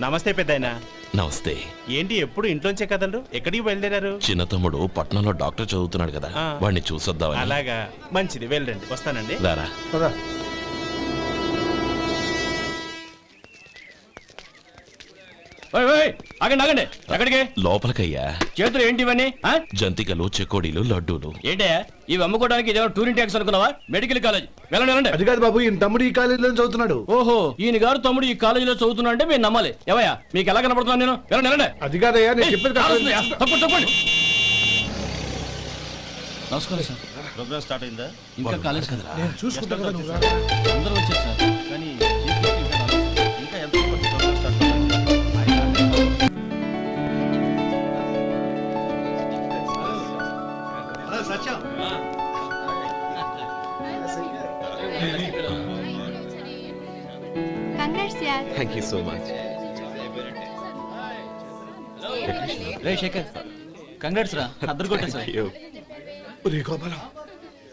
నమస్తే పెద్దాయనా. నమస్తే. ఏంటి ఎప్పుడు ఇంట్లోంచే కదలరు? ఎక్కడికి బయలుదేరారు? చిన్న తమ్ముడు పట్నంలో డాక్టర్ చదువుతున్నాడు కదా, వాడిని చూసొద్దామని. అలాగా, మంచిది, వెళ్ళండి. వస్తానండి. రారా. ఆగండి ఆగండి, ఎక్కడికి? లోపలికయ్యా. చేతులు ఏంటి ఇవన్నీ? జంతికలు, చెకోడీలు, లడ్డూలు. ఏంటయ్యా ఇవి అమ్ముకోవడానికి ఇదేమో టూరింగ్ ట్యాక్స్ అనుకున్నావా? మెడికల్ కాలేజ్, వెళ్ళండి వెళ్ళండి. అది కాదు బాబు, ఈయన తమ్ముడు ఈ కాలేజీలో చదువుతున్నాడు. ఓహో, ఈయన గారు తమ్ముడు ఈ కాలేజీలో చదువుతున్నా అంటే మీరు నమ్మాలి. ఏవయ్యా మీకు ఎలా కనపడుతున్నాను నేను? వెళ్ళండి వెళ్ళండి. అది కాదయ్యా, నేను చెప్పేది తప్పండి తప్పండి. నమస్కారం సార్. ప్రోగ్రామ్ స్టార్ట్ అయిందా? ఇంకా కాలేజ్ కదా, నేను చూసుకుంటా కదా. అందరూ వచ్చారు సార్. కానీ ఇంకా ఎంత ప్రోగ్రామ్ స్టార్ట్ అవ్వాలి? Congrats, yaar. Thank you so much. రే శేఖర్, కంగ్రాట్స్ రా, అద్దరు కొట్టా సార్. ఒరే గోపాలం,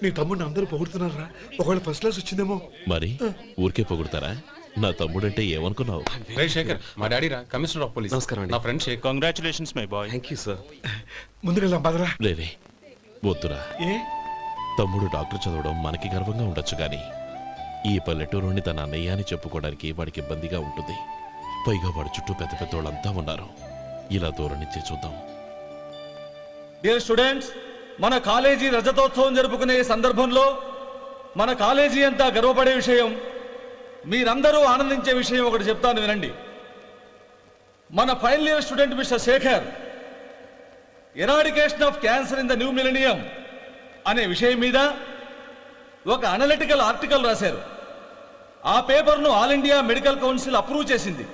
నీ తమ్ముడిని అందరూ పొగుడుతున్నారా? ఒకవేళ ఫస్ట్ క్లాస్ వచ్చిందేమో. మరి ఊరికే పొగుడతారా? నా తమ్ముడంటే ఏమనుకున్నావు? రే శేఖర్, మా డాడీ రా, కమిషనర్ ఆఫ్ పోలీస్. నమస్కారం అండి. నా friend Shekhar. Congratulations my boy. Thank you sir. ముందుకెళ్దాం పదరా. లేదే, వద్దురా. ఏ తమ్ముడు డాక్టర్ చదవడం మనకి గర్వంగా ఉండొచ్చు కానీ ఈ పల్లెటూరుని తన అన్నయ్య అని చెప్పుకోవడానికి వాడికి ఇబ్బందిగా ఉంటుంది. పైగా వాడి చుట్టూ పెద్ద పెద్ద వాళ్ళంతా ఉన్నారు. ఇలా దూరం నుంచి చూద్దాం. డియర్ స్టూడెంట్స్, మన కాలేజీ రజతోత్సవం జరుపుకునే ఈ సందర్భంలో మన కాలేజీ అంతా గర్వపడే విషయం, మీరందరూ ఆనందించే విషయం ఒకటి చెప్తాను వినండి. మన final year student mister Shekhar eradication of cancer in the new millennium అనే విషయం మీద ఒక అనలిటికల్ ఆర్టికల్ రాశారు. ఆ పేపర్ను all India medical council approve చేసింది.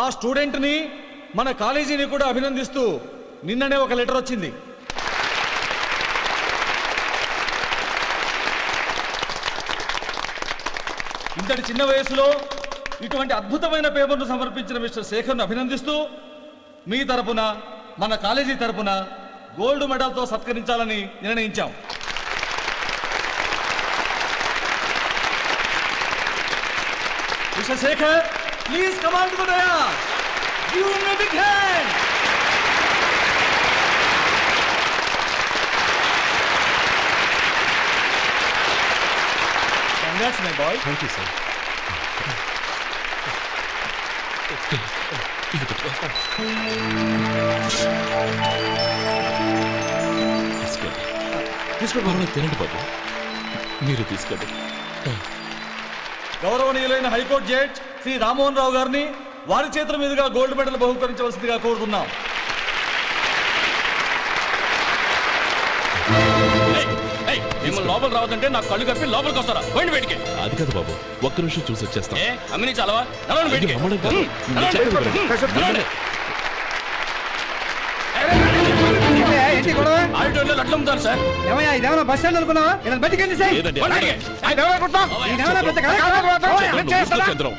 ఆ స్టూడెంట్ని, మన కాలేజీని కూడా అభినందిస్తూ నిన్ననే ఒక లెటర్ వచ్చింది. ఇంతటి చిన్న వయసులో ఇటువంటి అద్భుతమైన పేపర్ను సమర్పించిన మిస్టర్ శేఖర్ను అభినందిస్తూ మీ తరపున, మన కాలేజీ తరపున గోల్డ్ మెడల్తో సత్కరించాలని నిర్ణయించాం. Mister Shekhar, please come on to the dais. Give him a big hand. Congrats my boy. Thank you sir. తీసుకోండి, తినండి బాబు. మీరు తీసుకోండి. గౌరవనీయులైన హైకోర్టు జడ్జ్ శ్రీ రామ్మోహన్ రావు గారిని వారి చేతుల మీదుగా గోల్డ్ మెడల్ బహుకరించవలసిందిగా కోరుతున్నాం. మిమ్మల్ని లోపల రావద్దంటే నాకు కళ్ళు కప్పి లోపలికి వస్తారా? పోయింది బయటికి. అది కాదు బాబు, ఒక్క నిమిషం చూసి వచ్చేస్తాం. అమ్మిని చాలవా? నడవండి బయటికి. అమ్మడం కాదు, నేను చెప్పేది వినండి. ఆడిటోరియంలో లడ్లు అమ్ముతారు సార్. ఇదేమన్నా బస్ స్టాండ్ అనుకున్నావా? బయటికి లేదండి, చంద్రం,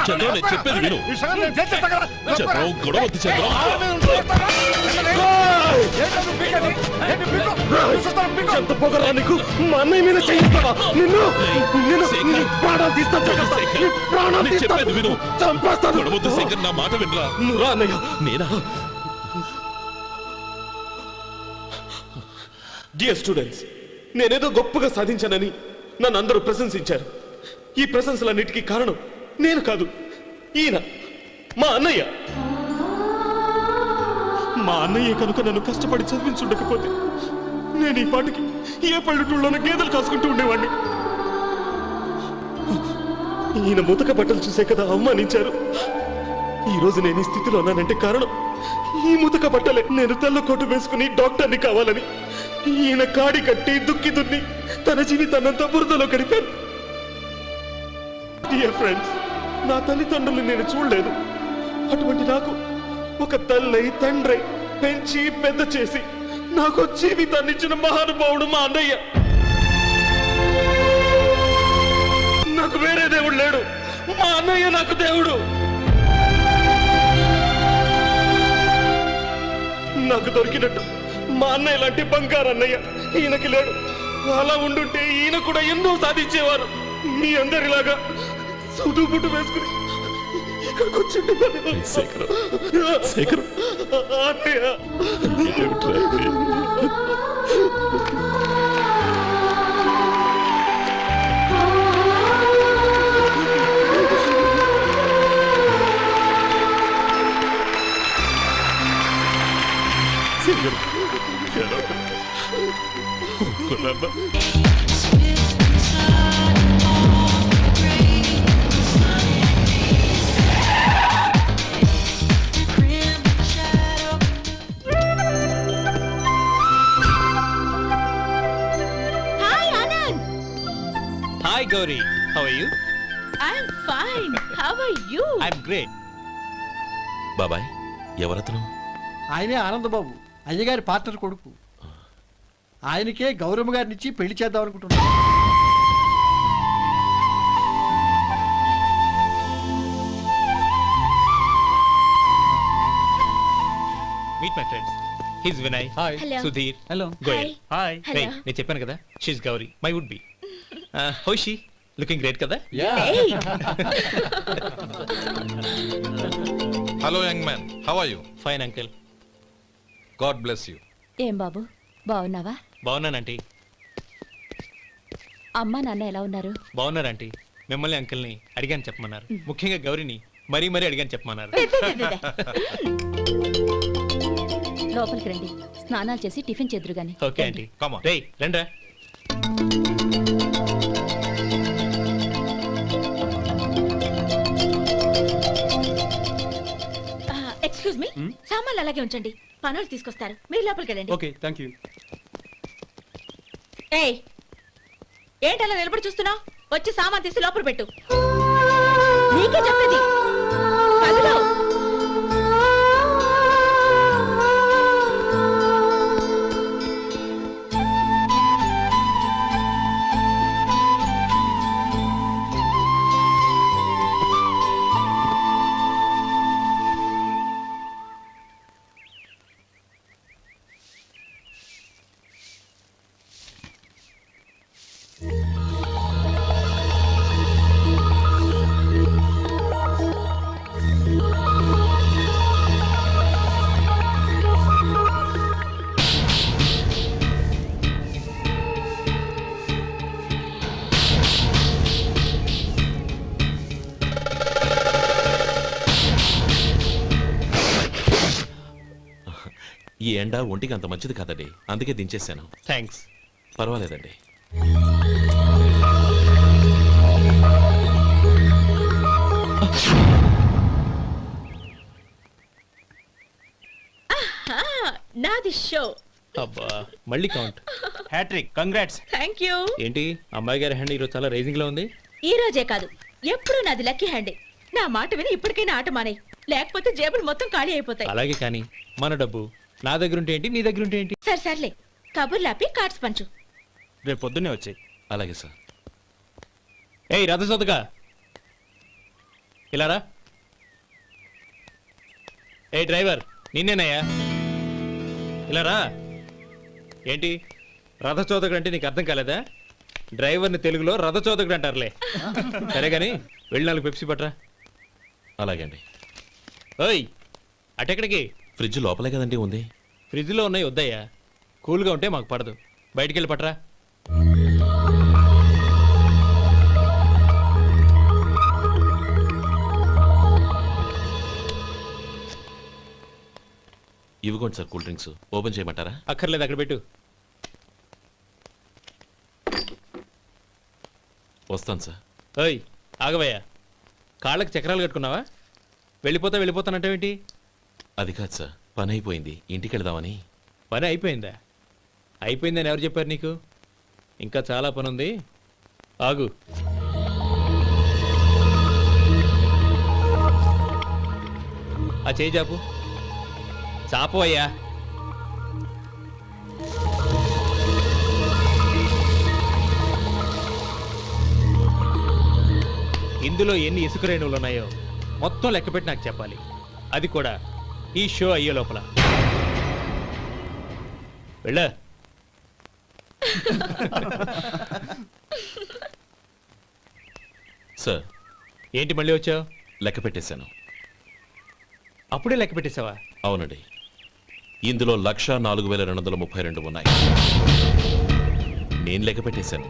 చంద్రం, నేను చెప్పేది విను. చంద్రం, గొడవ వద్దు చంద్రం. ఎంత పొగరా నీకు? మా అన్నయ్య మీద చేయిస్తావా? నిన్ను ప్రాణాలు తీస్తాను. నేను చెప్పేది విను. చంపేస్తాను. గొడవ వద్దు శంకర్, నా మాట వినరా. నువ్వురా అన్నయ్య. నేనా? డియర్ స్టూడెంట్స్, నేనేదో గొప్పగా సాధించానని నన్ను అందరూ ప్రశంసించారు. ఈ ప్రశంసలన్నిటికీ కారణం నేను కాదు, ఈయన మా అన్నయ్య. మా అన్నయ్య కనుక నన్ను కష్టపడి చదివించుండకపోతే నేను ఈ పాటికి ఏ పల్లెటూళ్ళలోనూ గేదెలు కాసుకుంటూ ఉండేవాడిని. ఈయన ముతక బట్టలు చూసే కదా అవమానించారు. ఈ రోజు నేను ఈ స్థితిలో ఉన్నానంటే కారణం ఈ ముతక బట్టలే. నేను తెల్ల కోటు వేసుకుని డాక్టర్ని కావాలని ఈయన కాడి కట్టి దుక్కి దున్ని తన జీవితాన్నంతా బురదలో గడిపాను. డియర్ ఫ్రెండ్స్, నా తల్లిదండ్రులు నేను చూడలేదు. అటువంటి నాకు ఒక తల్లి తండ్రి పెంచి పెద్ద చేసి నాకు జీవితాన్ని ఇచ్చిన మహానుభావుడు మా అన్నయ్య. నాకు వేరే దేవుడు లేడు, మా అన్నయ్య నాకు దేవుడు. నాకు దొరికినట్టు మా అన్నయ్య లాంటి బంగారు అన్నయ్య ఈయనకి లేడు. అలా ఉండుంటే ఈయన కూడా ఎన్నో సాధించేవారు. మీ అందరిలాగా సుదుబుట్టు వేసుకుని ఇక్కడికి వచ్చి శేఖరం శేఖరం అన్నయ్య ఏమిట్రా ఇది? శేఖరం, ఏడవకు. ఊరుకోనన్నా. Hi Anand. Hi Gauri, how are you? I'm fine. How are you? I'm great. బాబాయ్ ఎవరతను? ఆయనే ఆనందబాబు, అయ్యగారి పార్ట్నర్ కొడుకు. ఆయనకే గౌరమ్మ గారినిచ్చి పెళ్లి చేద్దాం అనుకుంటున్నాను. Meet my friends. He's Vinay. Hi. Hello. Sudhir. Hello Goyal. Hi. Hey, Hello. నేను చెప్పాను కదా, she's Gauri, my would be. How is she? Looking great కదా? Hey. Hello young man, how are you? Fine uncle. God bless you. ఏం బాబు బాగున్నావా? బాగున్నానంటీ. అమ్మా నాన్న ఎలా ఉన్నారు? బాగున్నారంటీ. మిమ్మల్ని అంకుల్ని అడిగాను చెప్పమన్నారు. ముఖ్యంగా గౌరిని మరీ మరీ అడిగాను చెప్పమన్నారు. లోపలికి రండి, స్నానాలు చేసి టిఫిన్ చేద్దురు గాని. Okay aunty. Come on. రేయ్ రండ్రా. ఎక్స్క్యూజ్ మీ, సామాన్లు అలాగే ఉంచండి, పనులు తీసుకొస్తారు. మీరు లోపలికి వెళ్ళండి. Okay thank you. ఏయ్, ఏంటలా నిలబడి చూస్తున్నావు? వచ్చి సామాన్ తీసి లోపల పెట్టు. నీకే చెప్పేది. కదులు. ఈ ఎండ ఒంటికి అంత మంచిది కాదండి, అందుకే దించేశాను. థ్యాంక్స్. పర్వాలేదండి. నాది షో. అబ్బా మళ్ళీ count. Hat trick, congrats. Thank you. ఏంటి అమ్మాయి గారి హ్యాండ్ ఈరోజు చాలా రైజింగ్ లో ఉంది. ఈ రోజే కాదు, ఎప్పుడు నాది లక్కీ హ్యాండే. నా మాట విని ఇప్పటికైనా ఆట మానే, లేకపోతే జేబులు మొత్తం ఖాళీ అయిపోతాయి. అలాగే కానీ మన డబ్బు నా దగ్గర ఉంటే ఏంటి, నీ దగ్గర ఉంటే ఏంటి? సరే సర్లే, కబుర్లాపి కార్డ్స్ పంచు. రేపు పొద్దున్నే వచ్చాయి. అలాగే సార్. ఏయ్ రథసోదగా ఇలా రా. ఏ డ్రైవర్ నిన్నేనయ్యా, ఇలా రా. ఏంటి రథచోదకుడు అంటే నీకు అర్థం కాలేదా? డ్రైవర్ని తెలుగులో రథచోదకుడు అంటారులే. సరే కానీ వెళ్ళి 4 పెప్సీ పట్రా. అలాగే అండి. ఓయ్ అటెక్కడికి? ఫ్రిడ్జ్ లోపలే కదండి ఉంది. ఫ్రిడ్జ్లో ఉన్నాయి వద్దయ్యా, కూల్గా ఉంటే మాకు పడదు. బయటికి వెళ్ళి పట్రా. ఇవ్వకోండి సార్, కూల్ డ్రింక్స్ ఓపెన్ చేయమంటారా? అక్కర్లేదు, అక్కడ పెట్టు. వస్తాను సార్. ఓయ్ ఆగవయ్యా, కాళ్ళకి చక్రాలు కట్టుకున్నావా? వెళ్ళిపోతానంటావేంటి? అది కాదు సార్, పని అయిపోయింది, ఇంటికి వెళదామని. పని అయిపోయిందా? అయిపోయిందని ఎవరు చెప్పారు నీకు? ఇంకా చాలా పని ఉంది, ఆగు. ఆ చేయి చాపు. చాపు అయ్యా. ఇందులో ఎన్ని ఇసుక రేణువులు ఉన్నాయో మొత్తం లెక్కపెట్టి నాకు చెప్పాలి, అది కూడా ఈ షో అయ్యే లోపల. వెళ్ళ. సార్ ఏంటి మళ్ళీ వచ్చావు? లెక్క పెట్టేశాను. అప్పుడే లెక్క పెట్టేశావా? అవునండి, ఇందులో 1,04,232 ఉన్నాయి. నేను లెక్క పెట్టేశాను.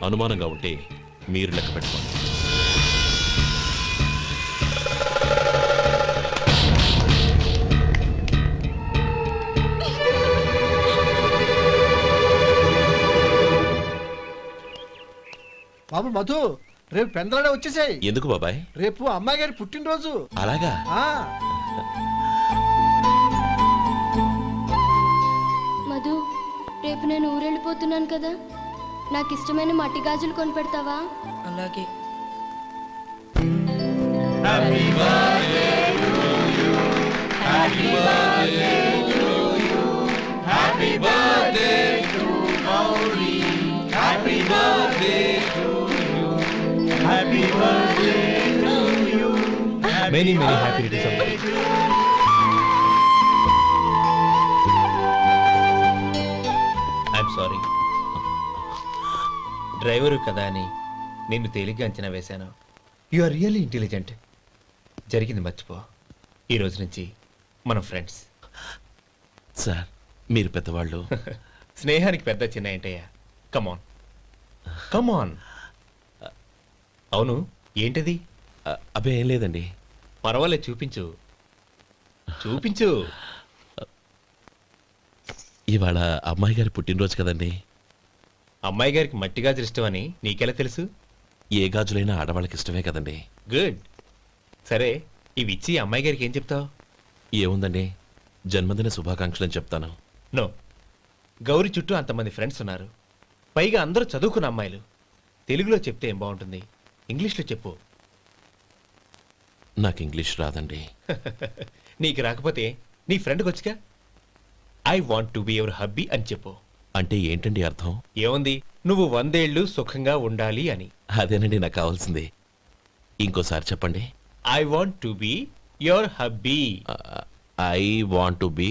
అనుమానంగా ఉంటే మీరు లెక్క పెట్టుకోండి. బాబు మధు, రేపు పెందలాడే వచ్చేసాయి. ఎందుకు బాబాయ్? రేపు అమ్మాయి గారి పుట్టినరోజు. అలాగా? ఆ మధు, రేపు నేను ఊరెళ్ళిపోతున్నాను కదా, నాకు ఇష్టమైన మట్టి గాజులు కొనిపెడతావా? అలాగే. Many many happy returns of the day. I'm sorry, driver కదా అని నిన్ను తేలిగ్గా అంచనా వేశాను. You are really intelligent. జరిగింది మర్చిపో. ఈ రోజు నుంచి మనం ఫ్రెండ్స్. సార్, మీరు పెద్దవాళ్ళు. స్నేహానికి పెద్ద చిన్న ఏంటయ్యా? కమాన్ కమాన్. అవును, ఏంటది? అబ్బే ఏం లేదండి. పర్వాలేదు, చూపించు చూపించు. ఇవాళ అమ్మాయి గారి పుట్టినరోజు కదండి. అమ్మాయి గారికి మట్టి గాజులు ఇష్టమని నీకెలా తెలుసు? ఏ గాజులైనా ఆడవాళ్ళకి ఇష్టమే కదండి. గుడ్. సరే, ఇవి ఇచ్చి అమ్మాయి గారికి ఏం చెప్తావు? ఏముందండి, జన్మదిన శుభాకాంక్షలు అని చెప్తాను. నో, గౌరీ చుట్టూ అంతమంది ఫ్రెండ్స్ ఉన్నారు, పైగా అందరూ చదువుకున్న అమ్మాయిలు. తెలుగులో చెప్తే ఏం బాగుంటుంది? ఇంగ్లీష్లో చెప్పు. నాకు ఇంగ్లీష్ రాదండి. నీకు రాకపోతే నీ ఫ్రెండ్కి వచ్చిగా I want to be your hubby అని చెప్పు. అంటే ఏంటండి అర్థం? ఏముంది, నువ్వు 100 ఏళ్ళు సుఖంగా ఉండాలి అని. అదేనండి నాకు కావాల్సింది. ఇంకోసారి చెప్పండి. I want to be your hubby. I want to be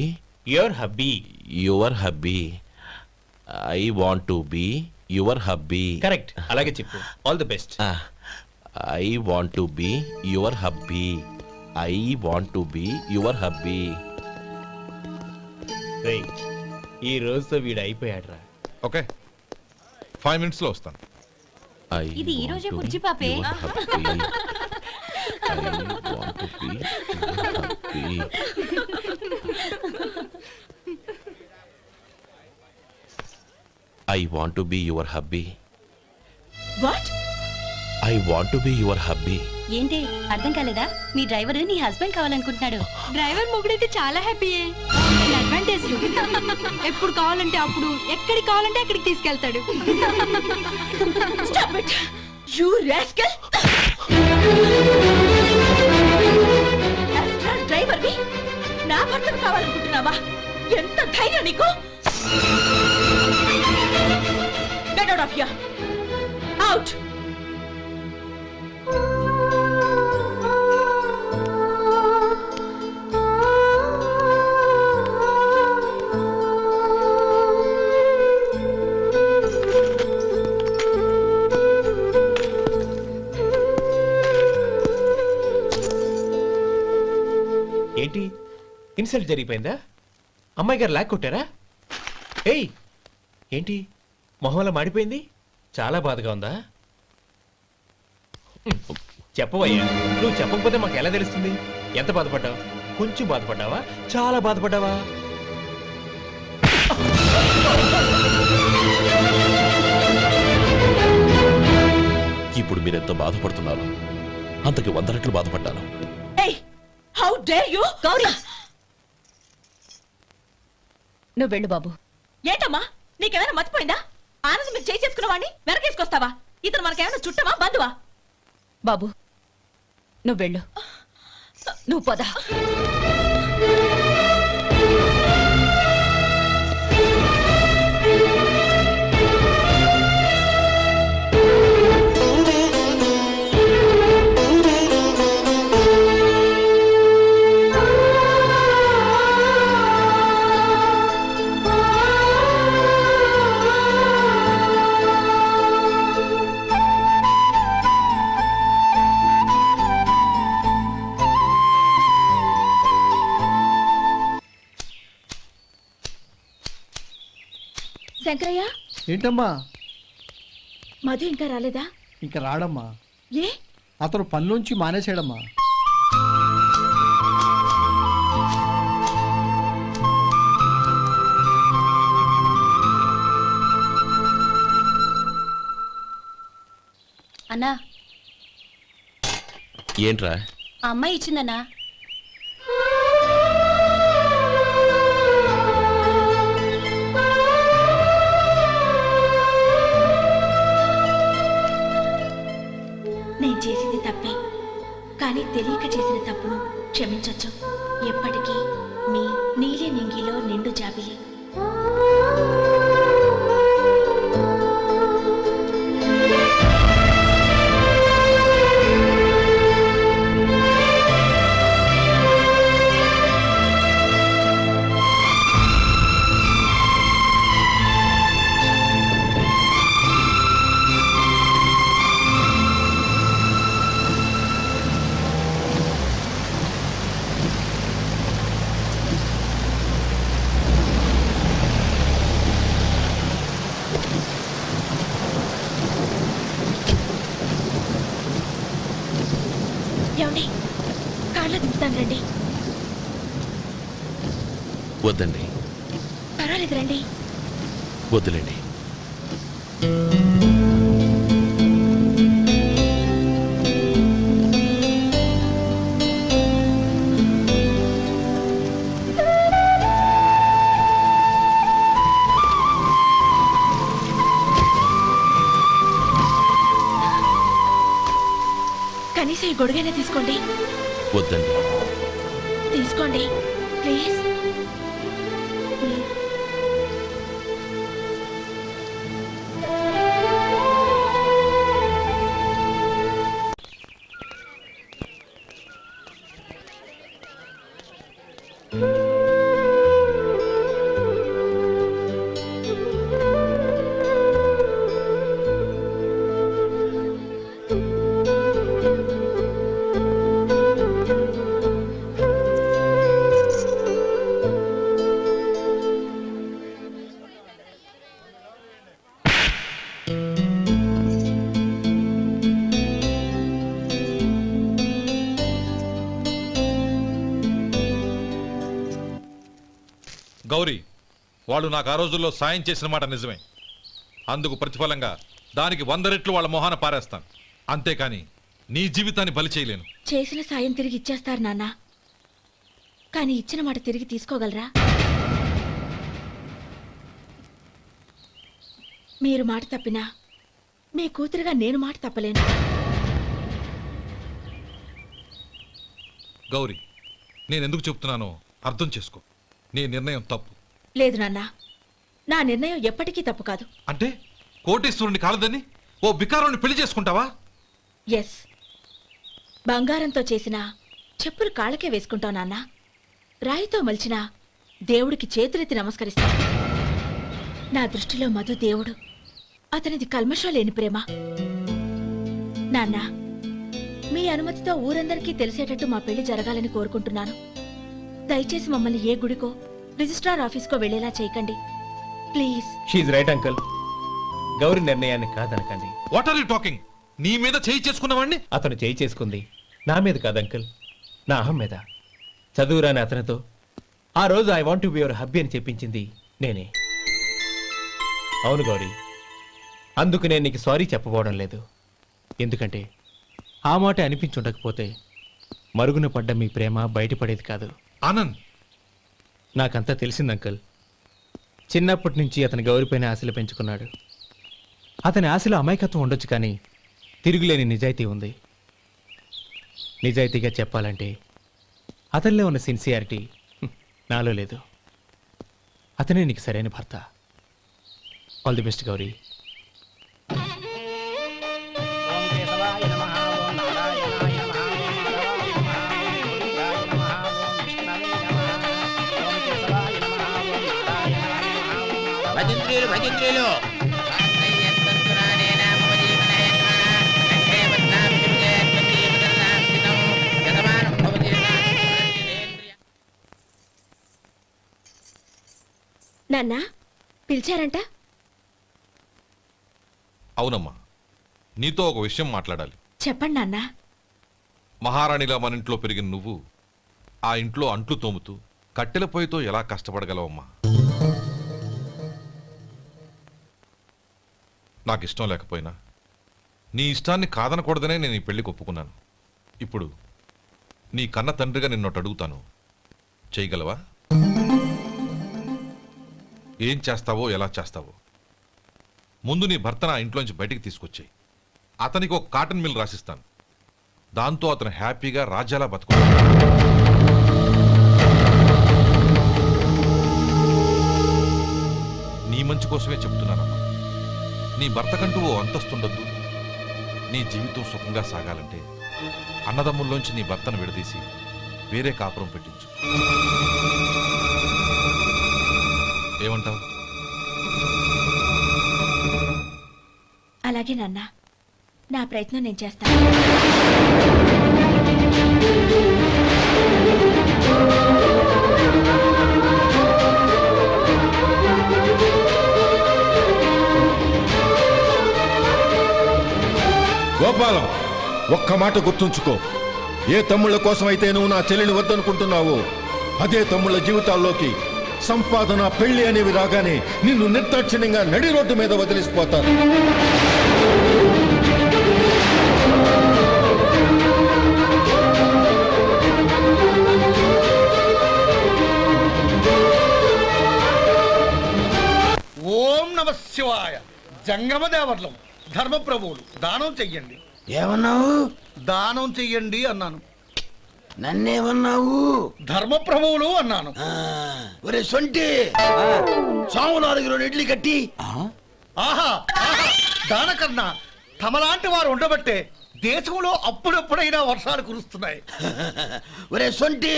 your hubby. Your hubby. I want to be your hubby. Correct, అలాగే చెప్పు. All the best. I want to be your hubby. I want to be your hubby. ఈ రోజుతో వీడు అయిపోయాడ్రా. Okay, 5 minutes లో వస్తాను. ఇది ఈ రోజే పుచ్చి పాపే. I want to be your hubby. What? I want to be your hubby. ఏంటి అర్థం కాలేదా? మీ డ్రైవర్ నీ హస్బెండ్ కావాలనుకుంటున్నాడు. డ్రైవర్ మొగుడైతే చాలా హ్యాపీయే. అడ్వాంటేజ్ ఎప్పుడు కావాలంటే అప్పుడు, ఎక్కడికి కావాలంటే అక్కడికి తీసుకెళ్తాడు. Stop it! You rascal! Driver వి నా భర్తను కావాలనుకుంటున్నావా? ఎంత ధైర్యం నీకు? Get out of here! Out! ఏంటి, ఇన్సల్ట్ జరిగిపోయిందా? అమ్మాయి గారు లాక్ కొట్టారా? ఏయ్, ఏంటి మొహంలో మాడిపోయింది? చాలా బాధగా ఉందా? చెప్పవయ్యా, నువ్వు చెప్పకపోతే మాకు ఎలా తెలుస్తుంది? ఎంత బాధపడ్డావు? కొంచెం బాధపడ్డావా? చాలా బాధపడ్డావా? ఇప్పుడు మీరెంత బాధపడుతున్నారు, అంతకి 100 రెట్లు బాధపడ్డాను. Hey! How dare you? Gauri! నువ్వు వెళ్ళు బాబు. ఏంటమ్మా, నీకేమైనా మర్చిపోయిందా? ఆనందం మీరు చేసుకున్న వాడిని వెనకేసుకొస్తావా? ఇతను మనకేమైనా చుట్టమా, బంధువా? బాబు నువ్వు వెళ్ళు. నువ్వు పద. శంకరయ్య, ఏంటమ్మా? మధు ఇంకా రాలేదా? ఇంకా రాడమ్మా. ఏ? అతను పనిలోంచి మానేసాడమ్మా. అన్నా, ఏంట్రా? ఆ అమ్మాయి ఇచ్చిందన్నా. నేను చేసింది తప్పే, కానీ తెలియక చేసిన తప్పును క్షమించొచ్చు. ఎప్పటికీ మీ నీలి నింగిలో నిండు జాబిలి. ఏమండి, కార్లో దింపుతాను రండి. వద్దండి, పర్వాలేదు రండి. వద్దులేండి. కనీసం ఈ గొడుగైనా తీసుకోండి. వద్దండి. తీసుకోండి ప్లీజ్. గౌరీ, వాళ్ళు నాకు ఆ రోజుల్లో సాయం చేసిన మాట నిజమే. అందుకు ప్రతిఫలంగా దానికి 100 రెట్లు వాళ్ళ మొహాన పారేస్తాను. అంతేకాని నీ జీవితాన్ని బలి చేయలేను. చేసిన సాయం తిరిగి ఇచ్చేస్తారు నాన్న, కానీ ఇచ్చిన మాట తిరిగి తీసుకోగలరా? మీరు మాట తప్పినా మీ కూతురుగా నేను మాట తప్పలేను. గౌరీ, నేనెందుకు చెప్తున్నానో అర్థం చేసుకో. నీ నిర్ణయం తప్పు. లేదు నాన్న, నా నిర్ణయం ఎప్పటికీ తప్పు కాదు. అంటే కోటేశ్వరుని కాలదని ఓ బికారుని పెళ్లి చేసుకుంటావా? ఎస్, బంగారంతో చేసిన చెప్పులు కాళ్ళకే వేసుకుంటావు నాన్న. రాయితో మలిచిన దేవుడికి చేతులెత్తి నమస్కరిస్తాను. నా దృష్టిలో మధు దేవుడు, అతనిది కల్మషం లేని ప్రేమ. నాన్న, మీ అనుమతితో ఊరందరికీ తెలిసేటట్టు మా పెళ్లి జరగాలని కోరుకుంటున్నాను. దయచేసి మమ్మల్ని ఏ గుడికో రిజిస్ట్రార్ ఆఫీస్కో వెళ్లేలా చేయకండి please. She's right uncle. Gauri నిర్ణయాన్ని కాదనకండి. What are you talking? నీ మీద చేయి చేసుకున్నవాడిని అతను చేయి చేసుకుంది నా మీద కాదు అంకుల్, నా అహం మీద. చదువురాని అతనితో ఆ రోజు I want to be your hubby అని చెప్పించింది నేనే. అవును గౌరీ, అందుకు నేను నీకు సారీ చెప్పబోవడం లేదు. ఎందుకంటే ఆ మాట అనిపించుండకపోతే మరుగున పడ్డ మీ ప్రేమ బయటపడేది కాదు. ఆనంద్, నాకంతా తెలిసింది అంకుల్. చిన్నప్పటి నుంచి అతని గౌరీపైన ఆశలు పెంచుకున్నాడు. అతని ఆశలో అమాయకత్వం ఉండొచ్చు, కానీ తిరుగులేని నిజాయితీ ఉంది. నిజాయితీగా చెప్పాలంటే అతనిలో ఉన్న సిన్సియారిటీ నాలో లేదు. అతనే నీకు సరైన భర్త. All the best Gauri. భజంత్రీలు నాన్న పిలిచారంట? అవునమ్మా, నీతో ఒక విషయం మాట్లాడాలి. చెప్పండి నాన్న. మహారాణిలా మన ఇంట్లో పెరిగిన నువ్వు ఆ ఇంట్లో అంట్లు తోముతూ కట్టెల పొయ్యితో ఎలా కష్టపడగలవమ్మా? నాకు ఇష్టం లేకపోయినా నీ ఇష్టాన్ని కాదనకూడదనే నేను ఈ పెళ్లికి ఒప్పుకున్నాను. ఇప్పుడు నీ కన్న తండ్రిగా నిన్నొట్టు అడుగుతాను, చేయగలవా? ఏం చేస్తావో, ఎలా చేస్తావో ముందు నీ భర్తను ఆ ఇంట్లోంచి బయటికి తీసుకొచ్చాయి. అతనికి ఒక కాటన్ మిల్ రాసిస్తాను. దాంతో అతను హ్యాపీగా రాజ్యాలా బతుకుతాడు. నీ మంచి కోసమే చెప్తున్నానమ్మా. నీ భర్తకంటూ ఓ అంతస్తుండొద్దు. నీ జీవితం సుఖంగా సాగాలంటే అన్నదమ్ముల్లోంచి నీ భర్తను విడదీసి వేరే కాపురం పెట్టించు. ఏమంటావు? అలాగే నాన్న, నా ప్రయత్నం నేను చేస్తాను. గోపాలం, ఒక్క మాట గుర్తుంచుకో. ఏ తమ్ముళ్ళ కోసం అయితే నువ్వు నా చెల్లిని వద్దనుకుంటున్నావో అదే తమ్ముళ్ళ జీవితాల్లోకి సంపాదన, పెళ్లి అనేవి రాగానే నిన్ను నిర్దాక్షిణ్యంగా నడి రోడ్డు మీద వదిలిసిపోతారు. ఓం నమ శివాయ. జంగమ దేవర్లం, ధర్మప్రభువులు, దానం చెయ్యండి. ఏమన్నావు? దానం చెయ్యండి అన్నాను. నన్నేమన్నావు? ధర్మప్రభువులు అన్నాను. ఒరే సొంటి, సోమవారికి 2 ఇడ్లీ కట్టి. ఆహా, దానకన్నా తమలాంటి వారు ఉండబట్టే దేశంలో అప్పుడప్పుడైనా వర్షాలు కురుస్తున్నాయి. ఒరే సొంటి,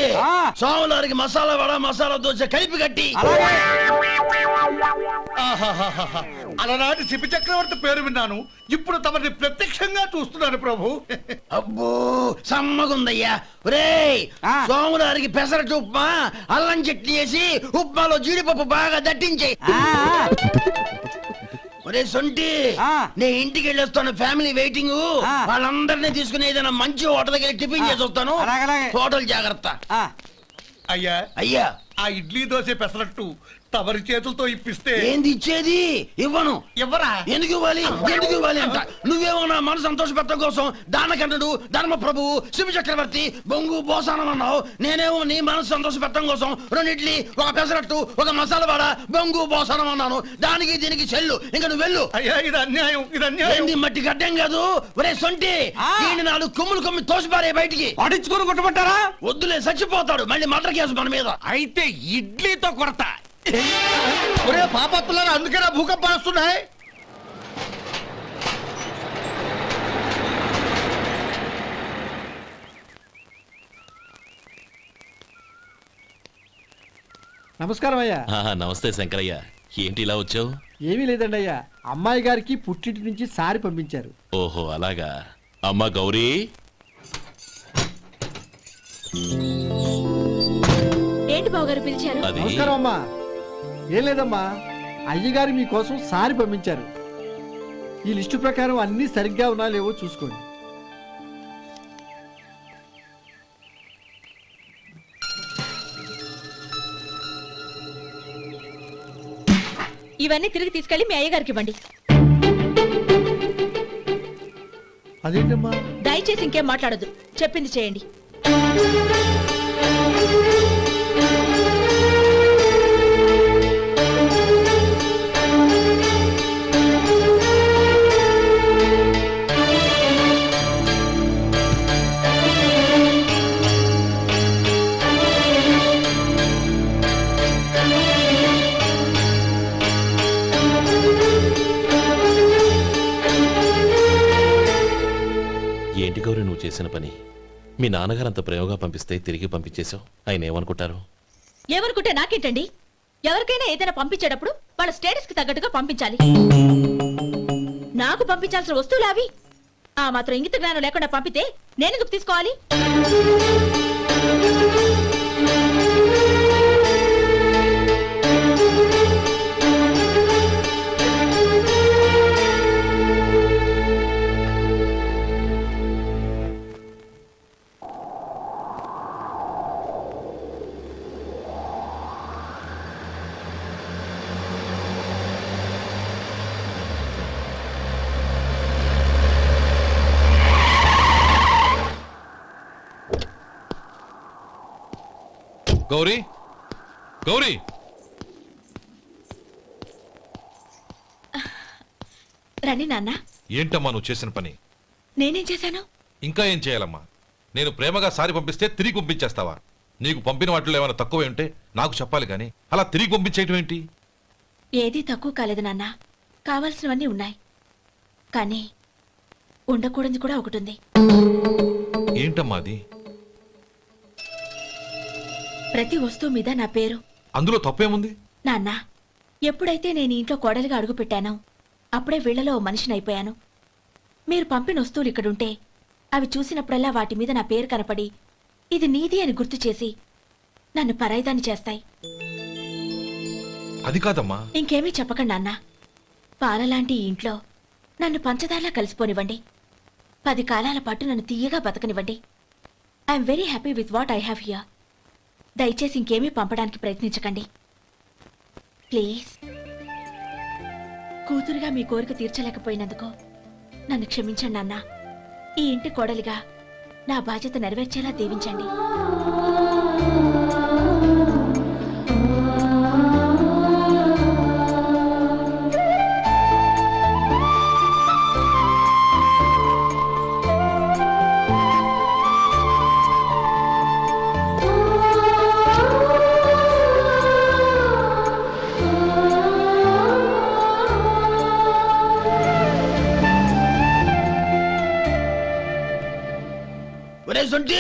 సోమవారికి మసాలా వడ, మసాలా దోశ కలిపి కట్టి. ఆహాహాహా. అలనాటి శిపి చక్రవర్తి పేరు విన్నాను, ఇప్పుడు తమని ప్రత్యక్షంగా చూస్తున్నాను ప్రభు. అబ్బో సమ్మగుందయ్యా. ఒరే, సోమవారికి పెసరట్టు ఉప్మా, అల్లం చట్నీ వేసి ఉప్మాలో జీడిపప్పు బాగా దట్టించే. ఒరే సొంటి, నే ఇంటికి వెళ్ళొస్తాను, ఫ్యామిలీ వెయిటింగ్. వాళ్ళందరినీ తీసుకుని ఏదైనా మంచి హోటల్ దగ్గర టిఫిన్ చేసి వస్తాను. హోటల్ జాగ్రత్త. అయ్యా అయ్యా, ఆ ఇడ్లీ దోశ పెసరట్టు తమరి చేతులతో ఇప్పిస్తే. ఏంది ఇచ్చేది? ఇవ్వను. ఎవరా? ఎందుకు ఇవ్వాలి? ఎందుకు ఇవ్వాలి అంట. నువ్వేమో నా మనసు సంతోషపెట్టడం కోసం దానకన్నుడు, ధర్మ ప్రభువు, శివ చక్రవర్తి, బొంగు బోసానం అన్నావు. నేనేమో నీ మనసు సంతోషపెట్టడం కోసం 2 ఇడ్లీ, ఒక పెసరట్టు, ఒక మసాలా వడ, బొంగు బోసానం అన్నాను. దానికి దీనికి చెల్లు. ఇంకా నువ్వు వెళ్ళు. అయ్యా, ఇది అన్యాయం, ఇది అన్యాయం. ఏంది మట్టి గడ్డం కాదు. ఒరే సొంటి, దీన్ని 4 కొమ్ములు కొమ్మి తోసిపారే బయటికి. పడించుకొని కొట్టమంటారా? వద్దులే, చచ్చిపోతాడు. మళ్ళీ మర్డర్ కేసు మన మీద. అయితే ఇడ్లీతో కొడతా. ఒరే పాపత్తులారా, అందుకేనా భూకంపాలు వస్తున్నాయి? నమస్కారం అయ్యా. నమస్తే శంకరయ్య, ఏంటి ఇలా వచ్చావు? ఏమీ లేదండి అయ్యా, అమ్మాయి గారికి పుట్టింటి నుంచి సారి పంపించారు. ఓహో అలాగా. అమ్మా గౌరీ, ఏంటి బావగారు పిలిచారు? అది నమస్కారం అమ్మా. ఏం లేదమ్మా, అయ్యగారు మీకోసం సారి పంపించారు. ఈ లిస్టు ప్రకారం అన్ని సరిగ్గా ఉన్నా లేవో చూసుకోండి. ఇవన్నీ తిరిగి తీసుకెళ్లి మీ అయ్యగారికి ఇవ్వండి. అదేంటమ్మా? దయచేసి ఇంకేం మాట్లాడొద్దు, చెప్పింది చేయండి. ఏంటి గౌరీ నువ్వు చేసిన పని? మీ నాన్నగారు అంత ప్రేమగా పంపిస్తే తిరిగి పంపించేశావు. ఆయన ఏమనుకుంటారు? ఏమనుకుంటే నాకేంటండి? ఎవరికైనా ఏదైనా పంపించేటప్పుడు వాళ్ళ స్టేటస్ కి తగ్గట్టుగా పంపించాలి. నాకు పంపించాల్సిన వస్తువులు అవి. ఆ మాత్రం ఇంగిత జ్ఞానం లేకుండా పంపితే నేనెందుకు తీసుకోవాలి? గౌరీ గౌరీ రండి నాన్న. ఏంటమ్మా నువ్వు చేసిన పని? నేనేం చేశాను? ఇంకా ఏం చేయాలమ్మా? నేను ప్రేమగా సారి పంపిస్తే తిరిగి పంపించేస్తావా? నీకు పంపిన వాటిలో ఏమైనా తక్కువ ఉంటే నాకు చెప్పాలి కానీ అలా తిరిగి పంపించేయటం ఏంటి? ఏదీ తక్కువ కాలేదు నాన్న. కావాల్సినవన్నీ ఉన్నాయి, కానీ ఉండకూడదు కూడా ఒకటి ఉంది. ఏంటమ్మా అది? ప్రతి వస్తువు మీద నా పేరు. అందులో తప్పేముంది? నాన్న, ఎప్పుడైతే నేను ఇంట్లో కోడలిగా అడుగు పెట్టానో అప్పుడే వీళ్లలో ఓ మనిషిని అయిపోయాను. మీరు పంపిన వస్తువులు ఇక్కడుంటే అవి చూసినప్పుడల్లా వాటి మీద నా పేరు కనపడి ఇది నీది అని గుర్తు చేసి నన్ను పరాయిదాన్ని చేస్తాయి. అది కాదమ్మా. ఇంకేమీ చెప్పకండి నాన్న. పాలలాంటి ఈ ఇంట్లో నన్ను పంచదారలా కలిసిపోనివ్వండి. 10 కాలాల పాటు నన్ను తీయగా బతకనివ్వండి. I'm very happy with what I have here. దయచేసి ఇంకేమీ పంపడానికి ప్రయత్నించకండి ప్లీజ్. కూతురుగా మీ కోరిక తీర్చలేకపోయినందుకు నన్ను క్షమించండి నాన్న. ఈ ఇంటి కోడలిగా నా బాధ్యత నెరవేర్చేలా దీవించండి. ఒరే సొంటి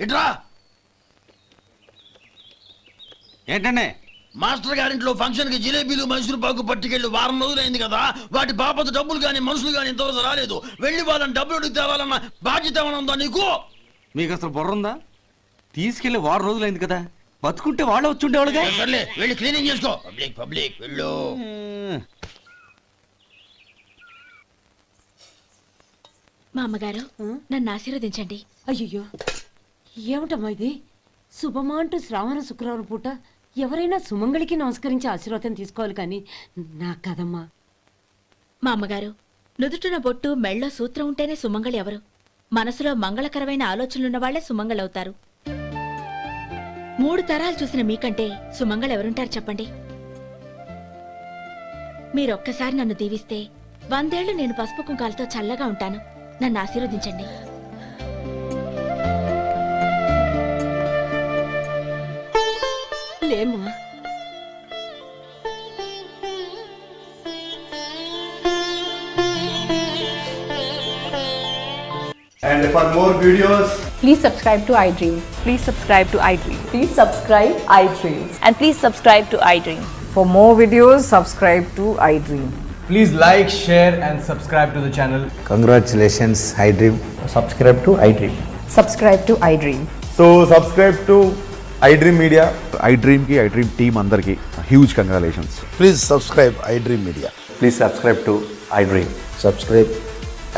ఇట్రా. ఏంటండి? మాస్టర్ గారింట్లో ఫంక్షన్ కి జిలేబీలు మైసూరు పాకు పట్టుకెళ్ళి వారం రోజులైంది కదా. వాటి బాపత డబ్బులు కానీ మనుషులు కానీ ఇంతవరకు రాలేదు. వెళ్ళి వాళ్ళని డబ్బులు అడిగి తేవాలన్న బాధ్యత ఏమైనా ఉందా నీకు? మీకు అసలు బుర్ర ఉందా? తీసుకెళ్లి 6 రోజులైంది కదా, బతుకుంటే వాళ్ళే వచ్చుండేవాళ్ళుగా. సర్లే వెళ్ళి క్లీనింగ్ చేసుకో. పబ్లిక్ పబ్లిక్ వెళ్ళు. మా అమ్మగారు నన్ను ఆశీర్వదించండి. అయ్యో ఏమిటమ్మా ఇది? శుభమా అంటూ శ్రావణ శుక్రవారం పూట ఎవరైనా సుమంగళికి నమస్కరించి ఆశీర్వాదం తీసుకోవాలి కానీ నా కదమ్మా. మా అమ్మగారు, నుదుటిన బొట్టు మెళ్ళో సూత్రం ఉంటేనే సుమంగళి ఎవరు? మనసులో మంగళకరమైన ఆలోచనలున్న వాళ్లే సుమంగళవుతారు. 3 తరాలు చూసిన మీకంటే సుమంగళ ఎవరుంటారు చెప్పండి? మీరొక్కసారి నన్ను దీవిస్తే 100 ఏళ్లు నేను పసుపు కుంకాలతో చల్లగా ఉంటాను. నన్ను ఆశీర్వదించండి. లేమ్మా. And for more videos, Please subscribe to iDream. Please subscribe to iDream. Please subscribe iDream. And please subscribe to iDream. For more videos, subscribe to iDream. please like, share and subscribe to the channel. Congratulations iDream. Subscribe to iDream. Subscribe to iDream. So subscribe to iDream Media. iDream కి iDream team అందరికి huge congratulations. Please subscribe iDream media. Please subscribe to iDream. Subscribe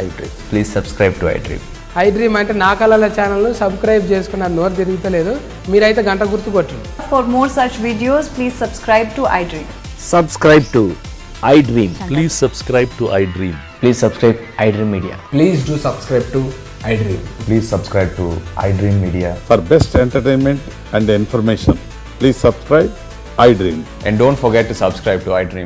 iDream. Please subscribe to iDream. iDream అంటే నా కళల ఛానల్ను subscribe చేసుకున్న నోరు తిరుగుతలేదు. మీరైతే గంట గుర్తు కొట్టండి. For more such videos, please subscribe to iDream. Subscribe to iDream. Please subscribe to iDream. Please subscribe iDream Media. Please do subscribe to iDream. Please subscribe to iDream media. For best entertainment and information, please subscribe iDream. And don't forget to subscribe to iDream.